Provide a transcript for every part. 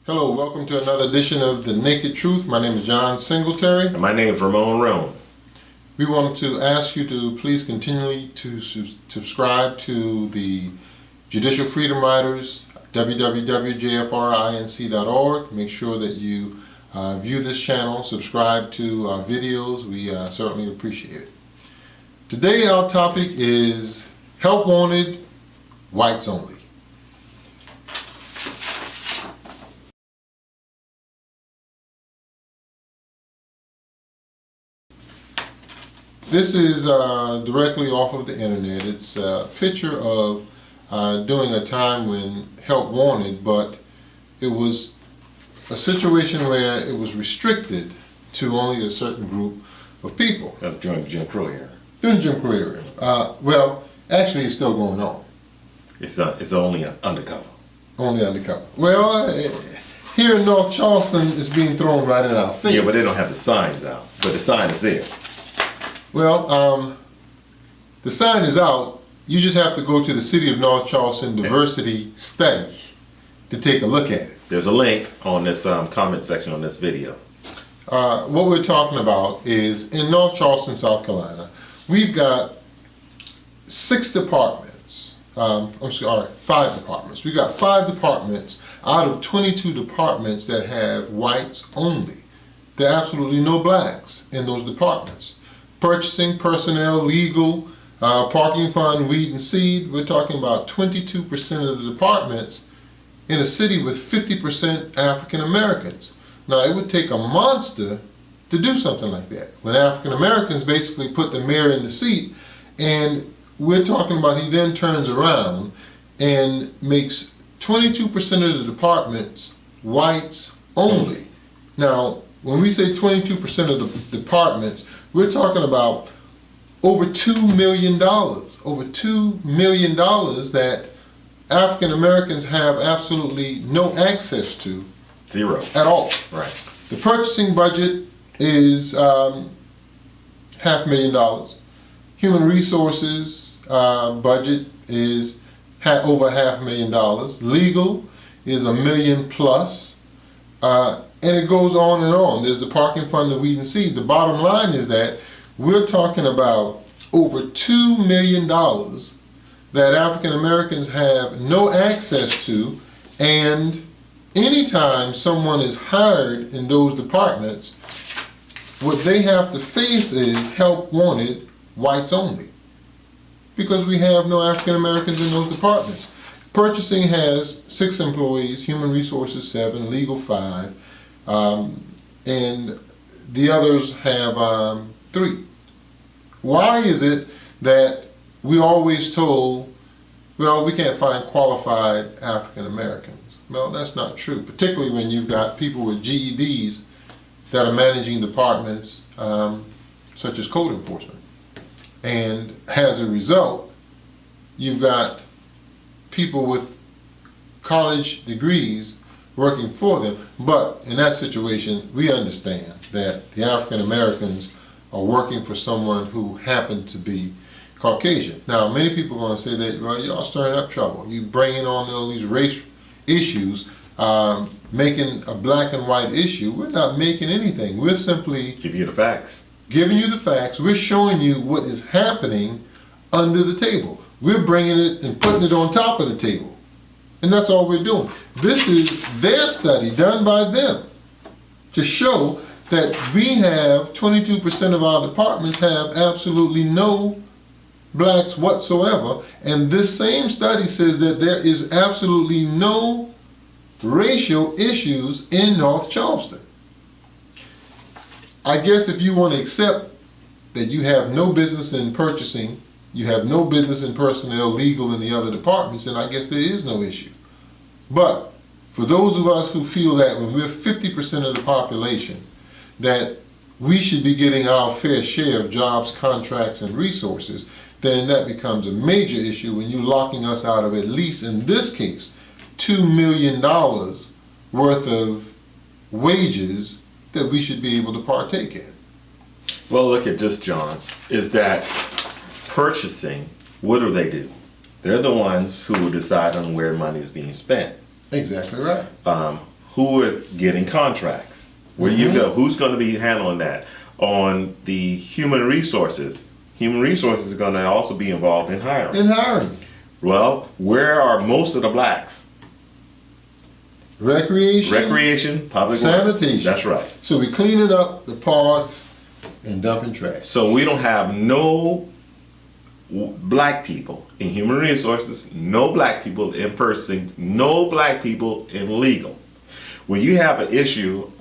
Hello, welcome to another edition of The Naked Truth. My name is John Singletary. And my name is Ramon Roan. We want to ask you to please continually to subscribe to the Judicial Freedom Riders, www.jfrinc.org. Make sure that you view this channel, subscribe to our videos. We certainly appreciate it. Today our topic is help wanted, whites only. This is directly off of the internet. It's a picture of during a time when help wanted, but it was a situation where it was restricted to only a certain group of people. During the Jim Crow era. During the Jim Crow era. Well, actually it's still going on. It's only undercover. Only undercover. Well, here in North Charleston it's being thrown right in our face. Yeah, but they don't have the signs out. But the sign is there. Well, the sign is out. You just have to go to the City of North Charleston Diversity Study to take a look at it. There's a link on this comment section on this video. What we're talking about is in North Charleston, South Carolina, we've got 5 departments. We've got 5 departments out of 22 departments that have whites only. There are absolutely no blacks in those departments. Purchasing, personnel, legal, parking fund, weed and seed. We're talking about 22% of the departments in a city with 50% African Americans. Now it would take a monster to do something like that. When African Americans basically put the mayor in the seat, and we're talking about he then turns around and makes 22% of the departments whites only. Now when we say 22% of the departments, we're talking about over $2 million. Over $2 million that African Americans have absolutely no access to. Zero. At all. Right. The purchasing budget is $500,000. Human resources budget is over $500,000. Legal is $1 million plus. And it goes on and on. There's the parking fund, the weed and seed. The bottom line is that we're talking about over $2 million that African Americans have no access to, and anytime someone is hired in those departments, what they have to face is help wanted, whites only. Because we have no African Americans in those departments. Purchasing has 6 employees, human resources 7, legal 5. And the others have 3. Why is it that we always told, well, we can't find qualified African Americans? Well, that's not true, particularly when you've got people with GEDs that are managing departments such as code enforcement. And as a result, you've got people with college degrees working for them, but in that situation we understand that the African Americans are working for someone who happened to be Caucasian. Now many people are going to say that, well, y'all stirring up trouble. You bringing on all these race issues, making a black and white issue. We're not making anything. We're simply Give you the facts. Giving you the facts. We're showing you what is happening under the table. We're bringing it and putting it on top of the table. And that's all we're doing. This is their study done by them to show that we have 22% of our departments have absolutely no blacks whatsoever. And this same study says that there is absolutely no racial issues in North Charleston. I guess if you want to accept that you have no business in purchasing, you have no business in personnel, legal, and the other departments, then I guess there is no issue. But for those of us who feel that when we're 50% of the population, that we should be getting our fair share of jobs, contracts, and resources, then that becomes a major issue when you're locking us out of, at least in this case, $2 million worth of wages that we should be able to partake in. Well, look at this, John, is that purchasing, what do? They're the ones who will decide on where money is being spent. Exactly right. who are getting contracts? Where do you go? Who's going to be handling that? On the human resources is going to also be involved in hiring. Well, where are most of the blacks? Recreation, public sanitation. Works. That's right. So we cleaning up the parks and dumping trash. So we don't have no black people in human resources, no black people in purchasing, no black people in legal. When you have an issue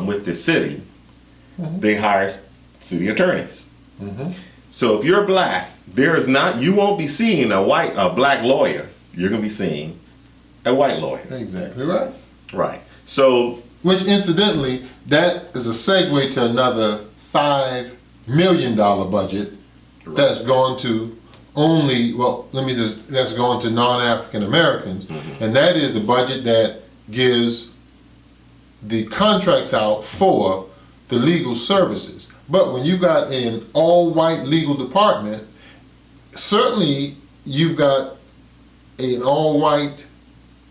with the city, they hire city attorneys. So if you're black, you won't be seeing a black lawyer. You're going to be seeing a white lawyer. Exactly right. Right. So, which incidentally, that is a segue to another $5 million budget that's gone to that's gone to non-African Americans, and that is the budget that gives the contracts out for the legal services. But when you got an all-white legal department, certainly you've got an all-white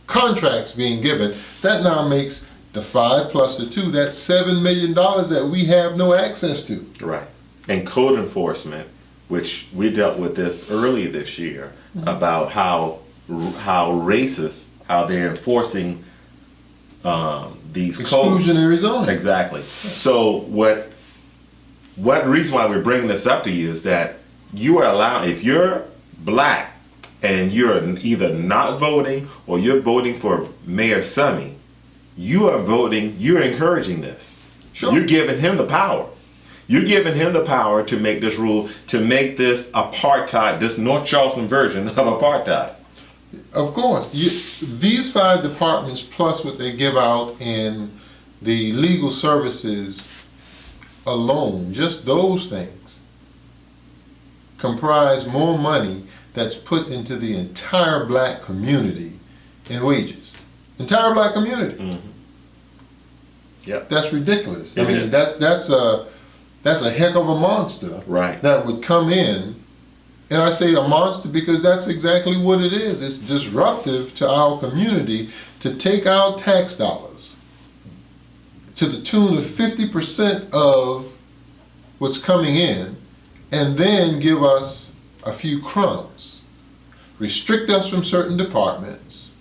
contracts being given. That now makes the 5 plus the 2, that's $7 million that we have no access to. Right. And code enforcement, which we dealt with this earlier this year, about how racist, how they're enforcing these exclusionary zoning. Exactly. So what reason why we're bringing this up to you is that you are allowed, if you're black and you're either not voting or you're voting for Mayor Summey, you're encouraging this. Sure. You're giving him the power. You're giving him the power to make this rule, to make this apartheid, this North Charleston version of apartheid. Of course. These 5 departments plus what they give out in the legal services alone, just those things, comprise more money that's put into the entire black community in wages. Entire black community. Yep. That's ridiculous. I mean, that's a heck of a monster. Right. That would come in, and I say a monster because that's exactly what it is. It's disruptive to our community to take our tax dollars to the tune of 50% of what's coming in, and then give us a few crumbs, restrict us from certain departments.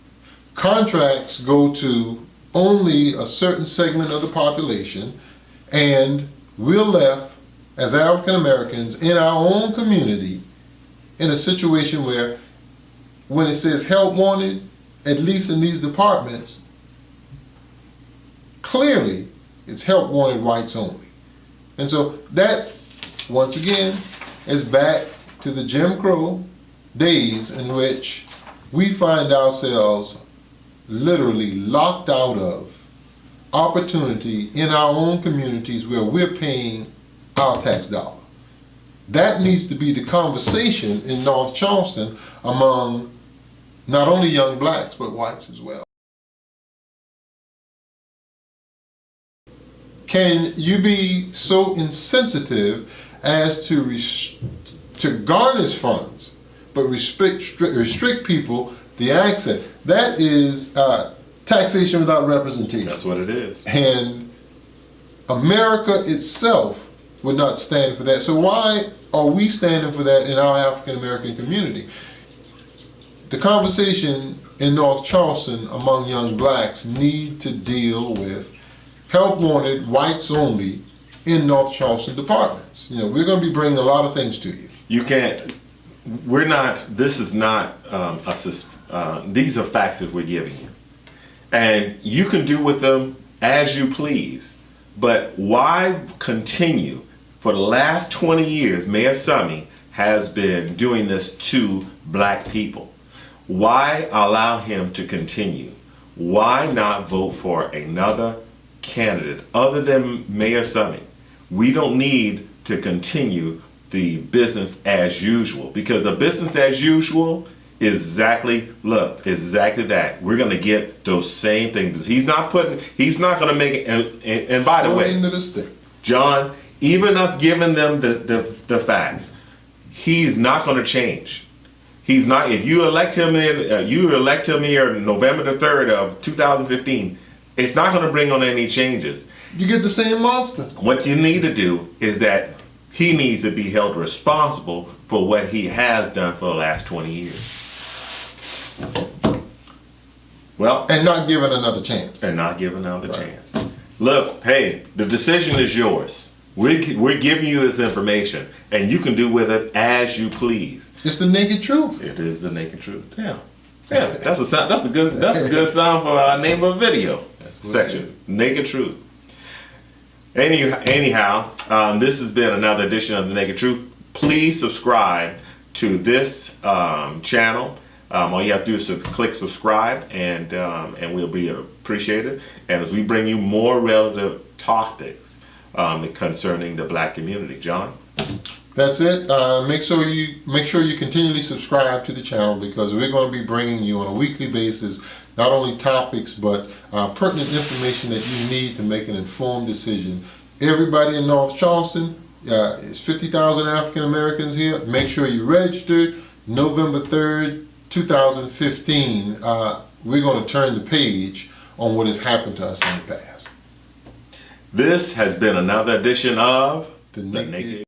Contracts go to only a certain segment of the population, and we're left as African Americans in our own community in a situation where when it says help wanted, at least in these departments, clearly it's help wanted whites only. And so that, once again, is back to the Jim Crow days in which we find ourselves literally locked out of opportunity in our own communities where we're paying our tax dollar. That needs to be the conversation in North Charleston among not only young blacks, but whites as well. Can you be so insensitive as to garnish funds, but restrict people the access? That is taxation without representation. That's what it is. And America itself would not stand for that. So why are we standing for that in our African American community? The conversation in North Charleston among young blacks need to deal with help wanted whites only in North Charleston departments. You know, we're going to be bringing a lot of things to you. You can't, we're not, this is not, these are facts that we're giving you. And you can do with them as you please. But why continue? For the last 20 years, Mayor Summey has been doing this to black people. Why allow him to continue? Why not vote for another candidate other than Mayor Summey? We don't need to continue the business as usual, because the business as usual is exactly that. We're going to get those same things. He's not going to make it. And by the way, John, even us giving them the facts, he's not going to change. He's not. If you elect him here November the 3rd of 2015, It's not going to bring on any changes. You get the same monster. What you need to do is that he needs to be held responsible for what he has done for the last 20 years. Well, And not given another chance. and not give another chance. Look, hey, the decision is yours. We're giving you this information, and you can do with it as you please. It's the naked truth. It is the naked truth. Yeah, that's a sound. That's a good sound for our name of video what section. Naked truth. Anyhow, this has been another edition of the Naked Truth. Please subscribe to this channel. All you have to do is click subscribe, and we'll be appreciated. And as we bring you more relative topics concerning the black community, John. That's it. Make sure you continually subscribe to the channel, because we're going to be bringing you on a weekly basis not only topics but pertinent information that you need to make an informed decision. Everybody in North Charleston, it's 50,000 African Americans here. Make sure you register. November 3rd, 2015. We're going to turn the page on what has happened to us in the past. This has been another edition of The Naked